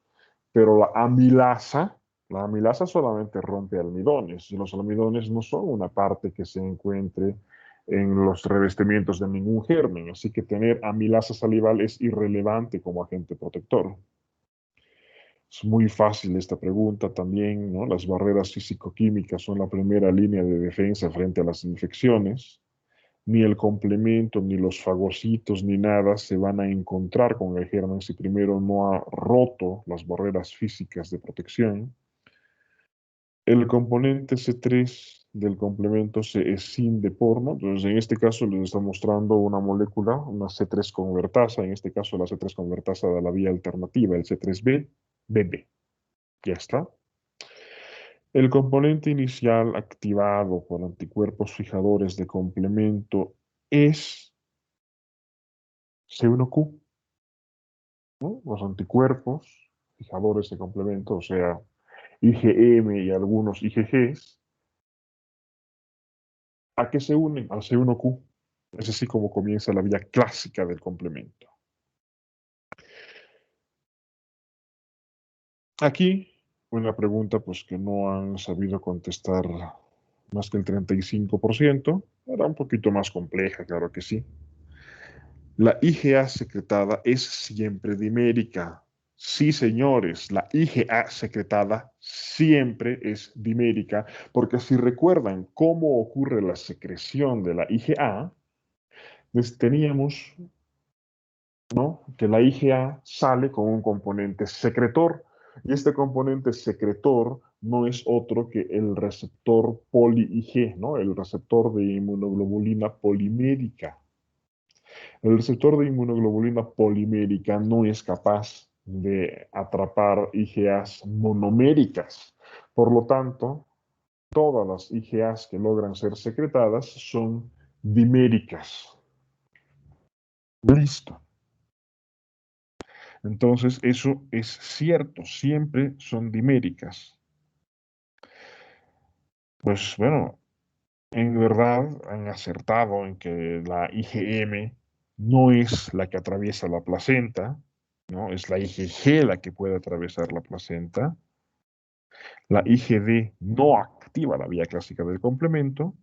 pero la amilasa solamente rompe almidones, y los almidones no son una parte que se encuentre en los revestimientos de ningún germen, así que tener amilasa salival es irrelevante como agente protector. Es muy fácil esta pregunta también, ¿no? Las barreras físico-químicas son la primera línea de defensa frente a las infecciones. Ni el complemento, ni los fagocitos, ni nada se van a encontrar con el germen si primero no ha roto las barreras físicas de protección. El componente C3 del complemento se escinde por, ¿no? Entonces, en este caso les está mostrando una molécula, una C3 convertasa, en este caso la C3 convertasa de la vía alternativa, el C3b, BB. Ya está. El componente inicial activado por anticuerpos fijadores de complemento es C1Q, ¿no? Los anticuerpos fijadores de complemento, o sea, IgM y algunos IgGs, ¿a qué se unen? Al C1Q. Es así como comienza la vía clásica del complemento. Aquí, una pregunta pues que no han sabido contestar más que el 35%. Era un poquito más compleja, claro que sí. La IgA secretada es siempre dimérica. Sí, señores, la IgA secretada siempre es dimérica, porque si recuerdan cómo ocurre la secreción de la IgA, pues teníamos, ¿no?, que la IgA sale con un componente secretor, y este componente secretor no es otro que el receptor poli-Ig, ¿no?, el receptor de inmunoglobulina polimérica. El receptor de inmunoglobulina polimérica no es capaz de atrapar IgAs monoméricas. Por lo tanto, todas las IgAs que logran ser secretadas son diméricas. Listo. Entonces, eso es cierto, siempre son diméricas. Pues bueno, en verdad han acertado en que la IgM no es la que atraviesa la placenta, ¿no? Es la IgG la que puede atravesar la placenta. La IgD no activa la vía clásica del complemento,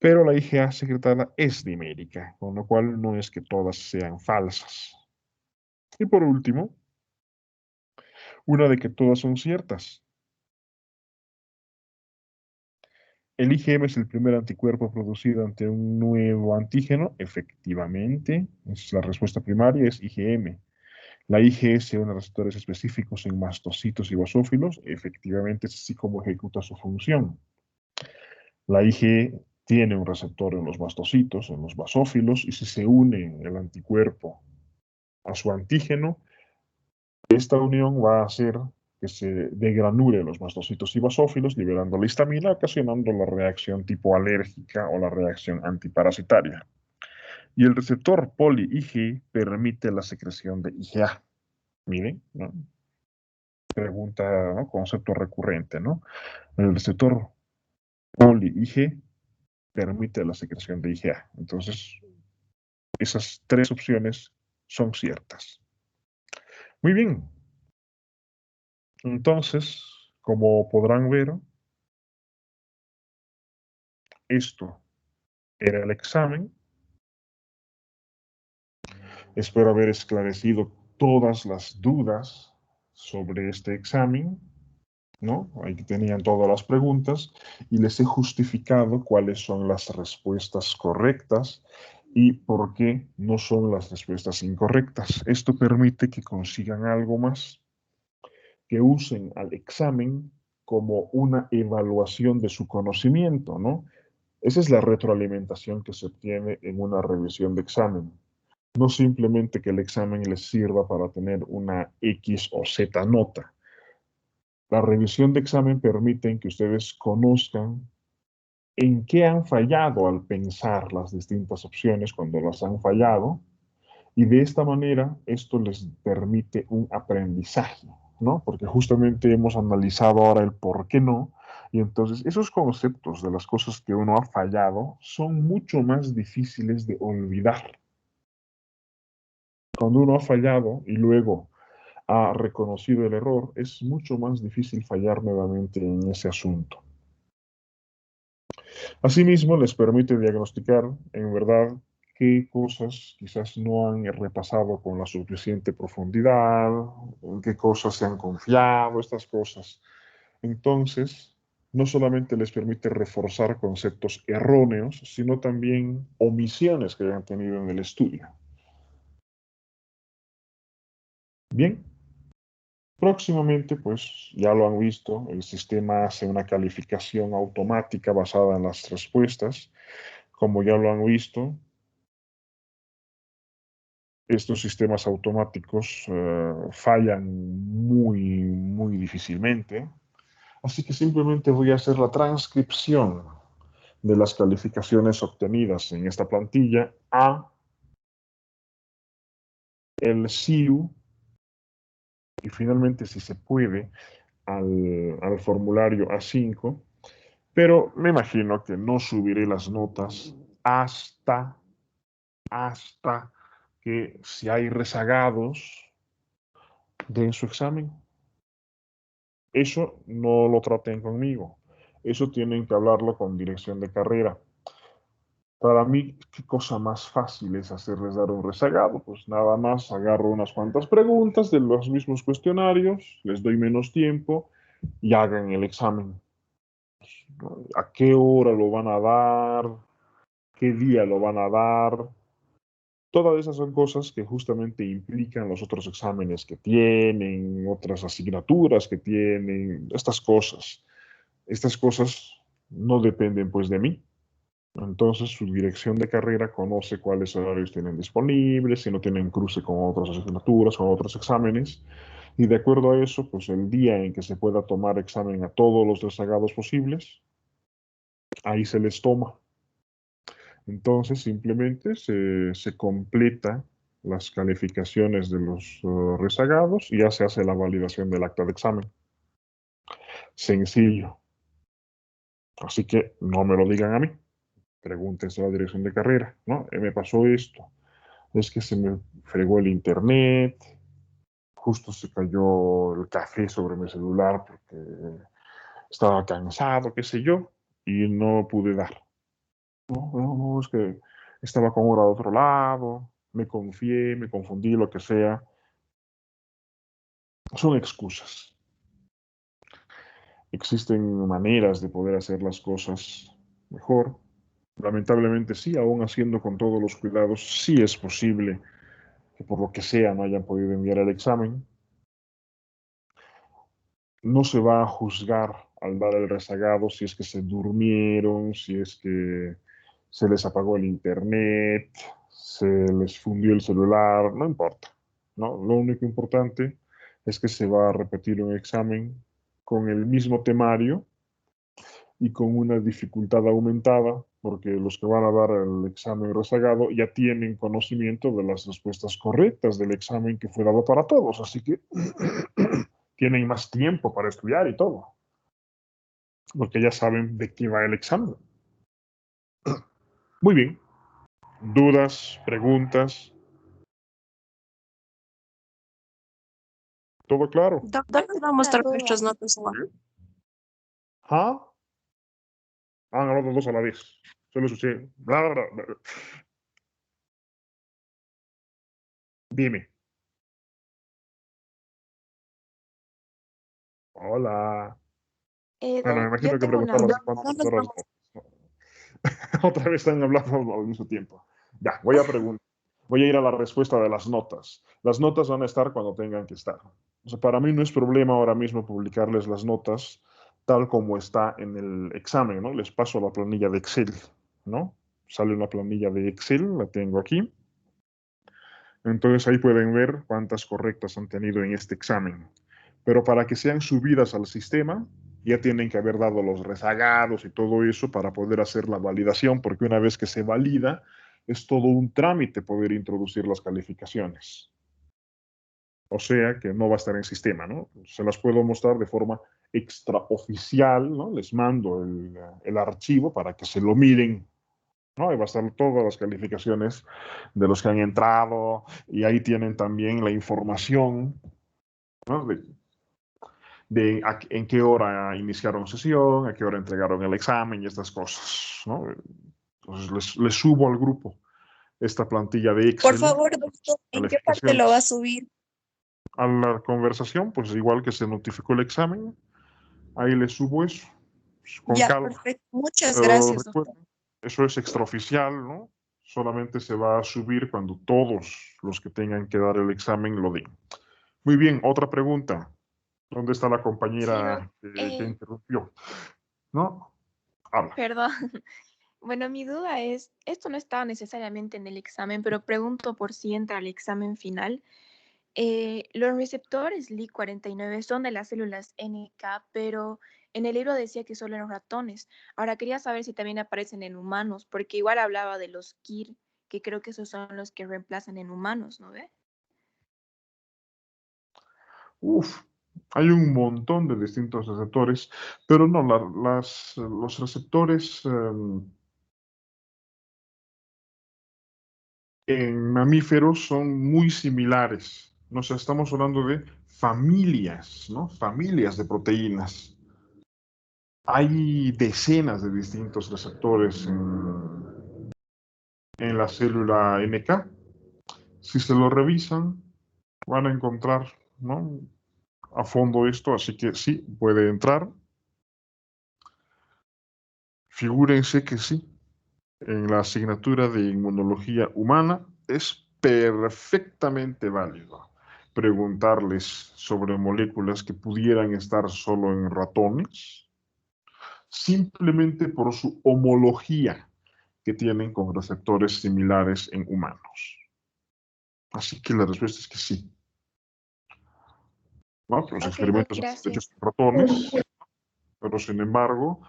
pero la IgA secretada es dimérica, con lo cual no es que todas sean falsas. Y por último, una de que todas son ciertas. El IgM es el primer anticuerpo producido ante un nuevo antígeno. Efectivamente, es la respuesta primaria, es IgM. La IgE se une a receptores específicos en mastocitos y basófilos. Efectivamente, es así como ejecuta su función. La IgE tiene un receptor en los mastocitos, en los basófilos, y si se une el anticuerpo a su antígeno, esta unión va a hacer que se degranule los mastocitos y basófilos, liberando la histamina, ocasionando la reacción tipo alérgica o la reacción antiparasitaria. Y el receptor poli-Ig permite la secreción de IgA. Miren, ¿no? Pregunta, ¿no?, concepto recurrente, ¿no? El receptor poli-Ig permite la secreción de IgA. Entonces, esas tres opciones son ciertas. Muy bien. Entonces, como podrán ver, esto era el examen. Espero haber esclarecido todas las dudas sobre este examen. ¿no? Ahí tenían todas las preguntas y les he justificado cuáles son las respuestas correctas y por qué no son las respuestas incorrectas. Esto permite que consigan algo más, que usen al examen como una evaluación de su conocimiento, ¿no? Esa es la retroalimentación que se obtiene en una revisión de examen. No simplemente que el examen les sirva para tener una X o Z nota. La revisión de examen permite que ustedes conozcan en qué han fallado al pensar las distintas opciones cuando las han fallado, y de esta manera esto les permite un aprendizaje, ¿no? Porque justamente hemos analizado ahora el por qué no, y entonces esos conceptos de las cosas que uno ha fallado son mucho más difíciles de olvidar. Cuando uno ha fallado y luego ha reconocido el error, es mucho más difícil fallar nuevamente en ese asunto. Asimismo, les permite diagnosticar, en verdad, qué cosas quizás no han repasado con la suficiente profundidad, en qué cosas se han confiado, estas cosas. Entonces, no solamente les permite reforzar conceptos erróneos, sino también omisiones que hayan tenido en el estudio. Bien, próximamente, pues ya lo han visto, el sistema hace una calificación automática basada en las respuestas. Como ya lo han visto, estos sistemas automáticos fallan muy difícilmente. Así que simplemente voy a hacer la transcripción de las calificaciones obtenidas en esta plantilla a el SIU y finalmente, si se puede, al formulario A5, pero me imagino que no subiré las notas hasta, hasta que si hay rezagados den su examen. Eso no lo traten conmigo. Eso tienen que hablarlo con dirección de carrera. Para mí, qué cosa más fácil es hacerles dar un rezagado. Pues nada más agarro unas cuantas preguntas de los mismos cuestionarios, les doy menos tiempo y hagan el examen. ¿A qué hora lo van a dar? ¿Qué día lo van a dar? Todas esas son cosas que justamente implican los otros exámenes que tienen, otras asignaturas que tienen, estas cosas. Estas cosas no dependen pues de mí. Entonces su dirección de carrera conoce cuáles horarios tienen disponibles, si no tienen cruce con otras asignaturas, con otros exámenes, y de acuerdo a eso, pues el día en que se pueda tomar examen a todos los rezagados posibles, ahí se les toma. Entonces simplemente se completa las calificaciones de los rezagados y ya se hace la validación del acta de examen. Sencillo. Así que no me lo digan a mí. Pregúntense a la dirección de carrera, ¿no? Me pasó esto, es que se me fregó el internet, justo se cayó el café sobre mi celular porque estaba cansado, qué sé yo, y no pude dar. No, es que estaba con hora de otro lado, me confié, me confundí, lo que sea. Son excusas. Existen maneras de poder hacer las cosas mejor. Lamentablemente sí, aún haciendo con todos los cuidados, sí es posible que por lo que sea no hayan podido enviar el examen. No se va a juzgar al dar el rezagado si es que se durmieron, si es que se les apagó el internet, se les fundió el celular, no importa, ¿no? Lo único importante es que se va a repetir un examen con el mismo temario y con una dificultad aumentada, porque los que van a dar el examen rezagado ya tienen conocimiento de las respuestas correctas del examen que fue dado para todos, así que tienen más tiempo para estudiar y todo, porque ya saben de qué va el examen. Muy bien. ¿Dudas, preguntas? ¿Todo claro? ¿Dónde vamos a mostrar nuestras notas ahora? ¿Ah? Han hablado los dos a la vez. Solo escuché. Bla, bla, bla, bla. Dime. Hola. Bueno, me Doc, imagino yo que tengo una preguntabas duda. cuántas No nos horas. vamos. Otra vez están hablando al mismo tiempo. Ya, voy a ir a la respuesta de las notas. Las notas van a estar cuando tengan que estar. O sea, para mí no es problema ahora mismo publicarles las notas tal como está en el examen, ¿no? Les paso la planilla de Excel, ¿no? Sale una planilla de Excel, la tengo aquí. Entonces ahí pueden ver cuántas correctas han tenido en este examen. Pero para que sean subidas al sistema, ya tienen que haber dado los rezagados y todo eso para poder hacer la validación, porque una vez que se valida, es todo un trámite poder introducir las calificaciones. O sea que no va a estar en sistema, ¿no? Se las puedo mostrar de forma extraoficial, ¿no? Les mando el archivo para que se lo miren, ¿no? Ahí va a estar todas las calificaciones de los que han entrado y ahí tienen también la información, ¿no? En qué hora iniciaron sesión, a qué hora entregaron el examen y estas cosas, ¿no? Entonces les subo al grupo esta plantilla de Por Excel, favor, doctor, ¿en qué parte lo va a calificaciones. subir? A la conversación, pues igual que se notificó el examen, ahí les subo eso, pues, con Ya, calma. perfecto. Muchas Pero gracias, doctor. recuerden, eso es extraoficial, ¿no? Solamente se va a subir cuando todos los que tengan que dar el examen lo den. Muy bien, otra pregunta. ¿Dónde está la Sí, Doc. compañera que interrumpió? ¿No? Habla. Perdón. Bueno, mi duda es, esto no estaba necesariamente en el examen, pero pregunto por si entra al examen final. Los receptores Li49 son de las células NK, pero en el libro decía que solo en los ratones. Ahora quería saber si también aparecen en humanos, porque igual hablaba de los KIR, que creo que esos son los que reemplazan en humanos, ¿no ve? Uf, hay un montón de distintos receptores, pero no, los receptores en mamíferos son muy similares. No sé, estamos hablando de familias, ¿no? Familias de proteínas. Hay decenas de distintos receptores en la célula NK. Si se lo revisan, van a encontrar, ¿no? A fondo esto, así que sí, puede entrar. Figúrense que sí, en la asignatura de inmunología humana es perfectamente válido preguntarles sobre moléculas que pudieran estar solo en ratones, simplemente por su homología que tienen con receptores similares en humanos. Así que la respuesta es que sí. ¿No? Los Ok, Doc, experimentos están hechos gracias. en ratones, pero sin embargo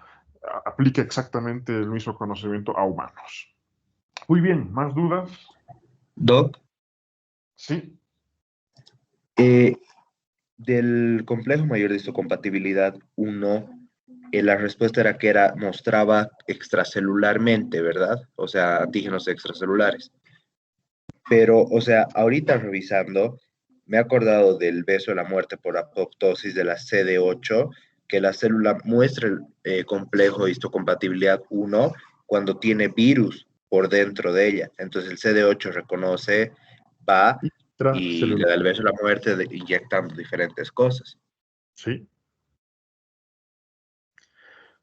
aplica exactamente el mismo conocimiento a humanos. Muy bien, ¿más dudas? Doc, Sí. del complejo mayor de histocompatibilidad 1, la respuesta era que mostraba extracelularmente, ¿verdad? O sea, antígenos extracelulares. Pero, o sea, ahorita revisando, me he acordado del beso de la muerte por apoptosis de la CD8, que la célula muestra el complejo de histocompatibilidad 1 cuando tiene virus por dentro de ella. Entonces el CD8 reconoce, va y le Intracelular. da el beso de la muerte inyectando diferentes cosas. Sí.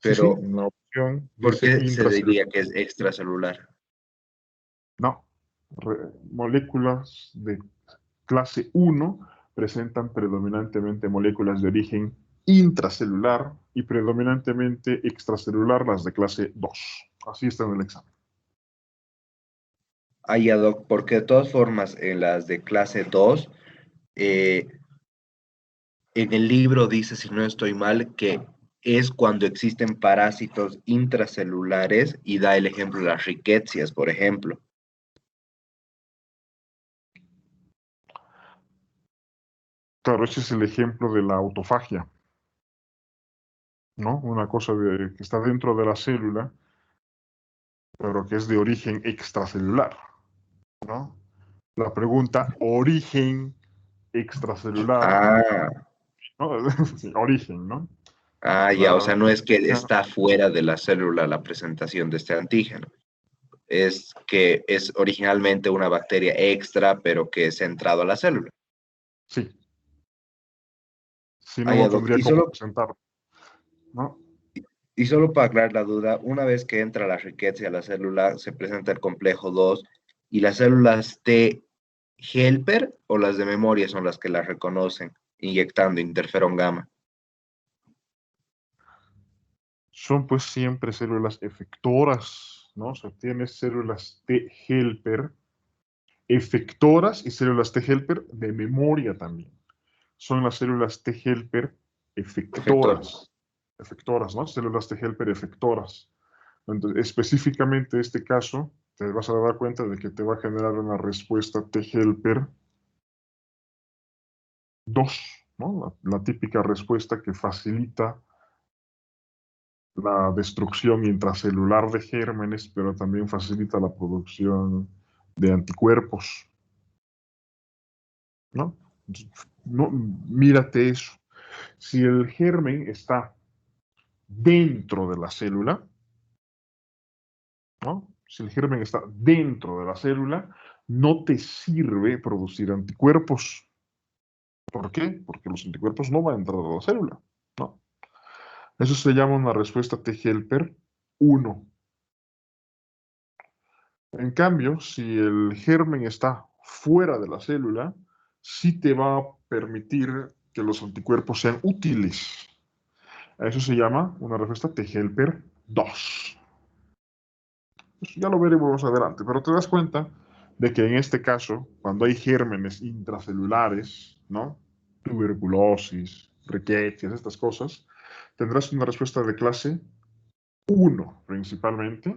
Sí, sí, Pero, en la opción ¿por dice qué se intracelular. diría que es extracelular? No. Moléculas de clase 1 presentan predominantemente moléculas de origen intracelular y predominantemente extracelular las de clase 2. Así está en el examen. Ah, ya, Doc, porque de todas formas, en las de clase 2, en el libro dice, si no estoy mal, que es cuando existen parásitos intracelulares y da el ejemplo de las riquecias, por ejemplo. Claro, ese es el ejemplo de la autofagia, ¿no? Una cosa que está dentro de la célula, pero que es de origen extracelular, ¿no? La pregunta, origen extracelular, Ah, ¿no? Sí, origen, ¿no? ya, o sea, no es que Ya, está fuera de la célula la presentación de este antígeno, es que es originalmente una bacteria extra, pero que es entrado a la célula. sí, si Ah, no, no ya, Doc, tendría y cómo solo, presentar. ¿no? Y solo para aclarar la duda, una vez que entra la riqueza a la célula, se presenta el complejo 2 y las células T helper o las de memoria son las que las reconocen, inyectando interferón gamma. Son pues siempre células efectoras, ¿no? O sea, tienes células T helper efectoras y células T helper de memoria también. Son las células T helper efectoras. Efectoras, ¿no? Células T helper efectoras. Entonces, específicamente este caso, te vas a dar cuenta de que te va a generar una respuesta T helper 2, ¿no? La típica respuesta que facilita la destrucción intracelular de gérmenes, pero también facilita la producción de anticuerpos, ¿no? No, mírate eso. Si el germen está dentro de la célula, ¿no? Si el germen está dentro de la célula, no te sirve producir anticuerpos. ¿Por qué? Porque los anticuerpos no van a entrar a la célula, ¿no? Eso se llama una respuesta T helper 1. En cambio, si el germen está fuera de la célula, sí te va a permitir que los anticuerpos sean útiles. Eso se llama una respuesta T helper 2. Pues ya lo veremos más adelante, pero te das cuenta de que en este caso, cuando hay gérmenes intracelulares, ¿no? Tuberculosis, riquecias, estas cosas, tendrás una respuesta de clase 1 principalmente,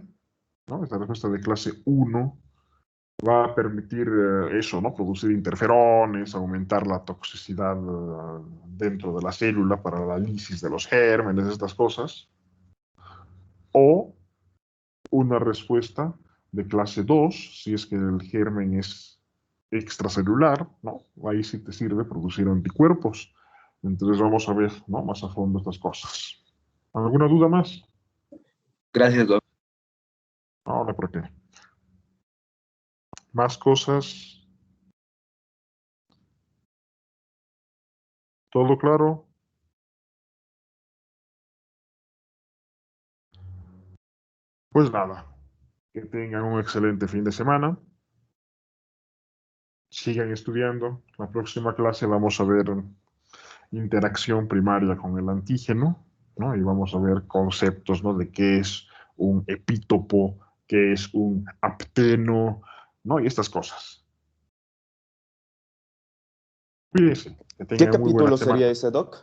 ¿no? Esta respuesta de clase 1 va a permitir eso, ¿no? Producir interferones, aumentar la toxicidad dentro de la célula para la lisis de los gérmenes, estas cosas. O una respuesta de clase 2, si es que el germen es extracelular, ¿no? Ahí sí te sirve producir anticuerpos. Entonces vamos a ver, ¿no? Más a fondo estas cosas. ¿Alguna duda más? Gracias, Doc. No, no, ¿por qué? Más cosas. ¿Todo claro? Pues nada, que tengan un excelente fin de semana. Sigan estudiando. La próxima clase vamos a ver interacción primaria con el antígeno, ¿no? Y vamos a ver conceptos, ¿no? De qué es un epítopo, qué es un apteno, ¿no? Y estas cosas. Cuídense, que ¿Qué tengan muy buena capítulo semana. sería ese, Doc?